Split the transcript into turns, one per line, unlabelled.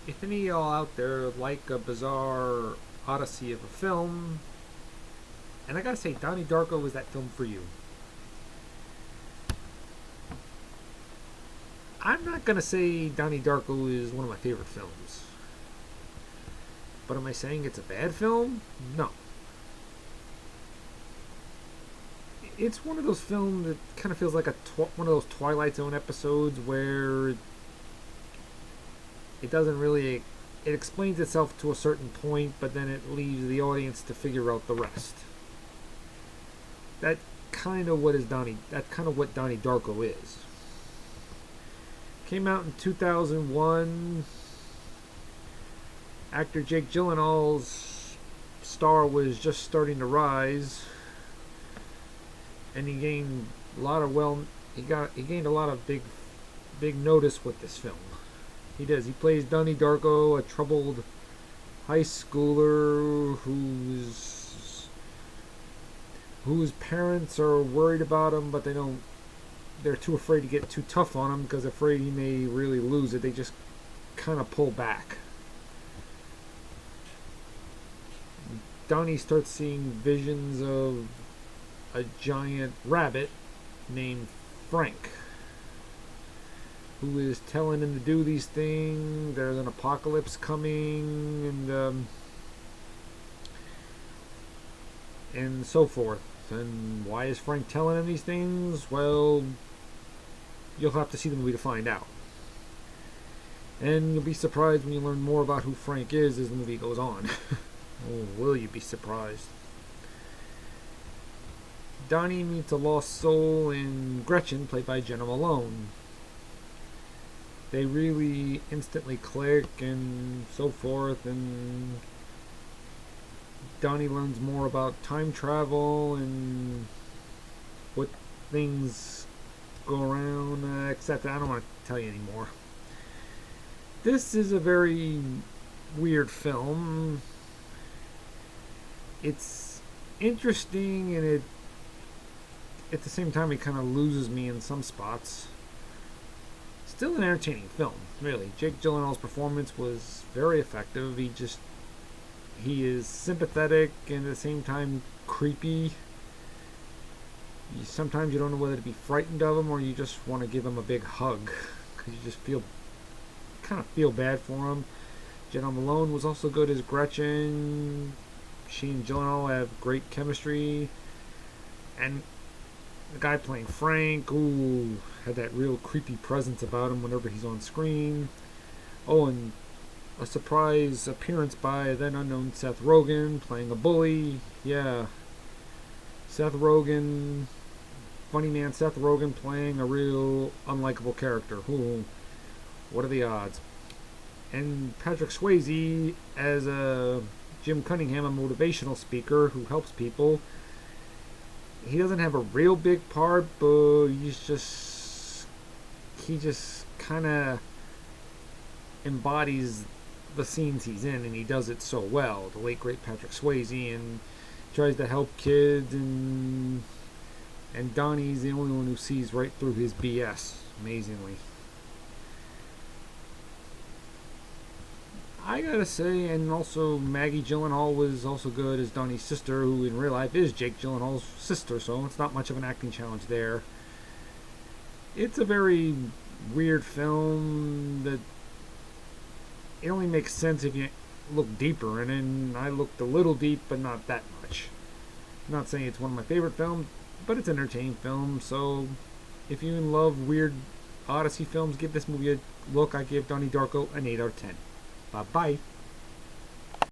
If any of y'all out there like a bizarre odyssey of a film, and I gotta say, Donnie Darko was that film for you. I'm not gonna say Donnie Darko is one of my favorite films, but am I saying it's a bad film? No. It's one of those films that kind of feels like one of those Twilight Zone episodes where it doesn't really it explains itself to a certain point, but then it leaves the audience to figure out the rest. That kind of what is Donnie. That's kind of what Donnie Darko is. Came out in 2001. Actor Jake Gyllenhaal's star was just starting to rise, and he gained a lot of he gained a lot of big notice with this film. He does. He plays Donnie Darko, a troubled high schooler whose parents are worried about him, but they're too afraid to get too tough on him because afraid he may really lose it. They just kind of pull back. Donnie starts seeing visions of a giant rabbit named Frank, who is telling him to do these things. There's an apocalypse coming, and so forth. And why is Frank telling him these things? Well, you'll have to see the movie to find out. And you'll be surprised when you learn more about who Frank is as the movie goes on. Oh, will you be surprised? Donnie meets a lost soul in Gretchen, played by Jenna Malone. They really instantly click and so forth, and Donnie learns more about time travel and what things go around, etc. I don't want to tell you anymore. This is a very weird film. It's interesting, and at the same time it kind of loses me in some spots. Still an entertaining film, really. Jake Gyllenhaal's performance was very effective. He is sympathetic and at the same time creepy. Sometimes you don't know whether to be frightened of him or you just want to give him a big hug because you just kind of feel bad for him. Jenna Malone was also good as Gretchen. She and Gyllenhaal have great chemistry, and the guy playing Frank, had that real creepy presence about him whenever he's on screen. Oh, and a surprise appearance by then unknown Seth Rogen playing a bully. Yeah, Seth Rogen, funny man Seth Rogen playing a real unlikable character. What are the odds? And Patrick Swayze as a Jim Cunningham, a motivational speaker who helps people. He doesn't have a real big part, but he just kind of embodies the scenes he's in, and he does it so well. The late great Patrick Swayze, and tries to help kids, and Donnie's the only one who sees right through his BS, amazingly. I gotta say, and also Maggie Gyllenhaal was also good as Donnie's sister, who in real life is Jake Gyllenhaal's sister, so it's not much of an acting challenge there. It's a very weird film that it only makes sense if you look deeper, and I looked a little deep, but not that much. I'm not saying it's one of my favorite films, but it's an entertaining film, so if you love weird Odyssey films, give this movie a look. I give Donnie Darko an 8 out of 10. Bye-bye.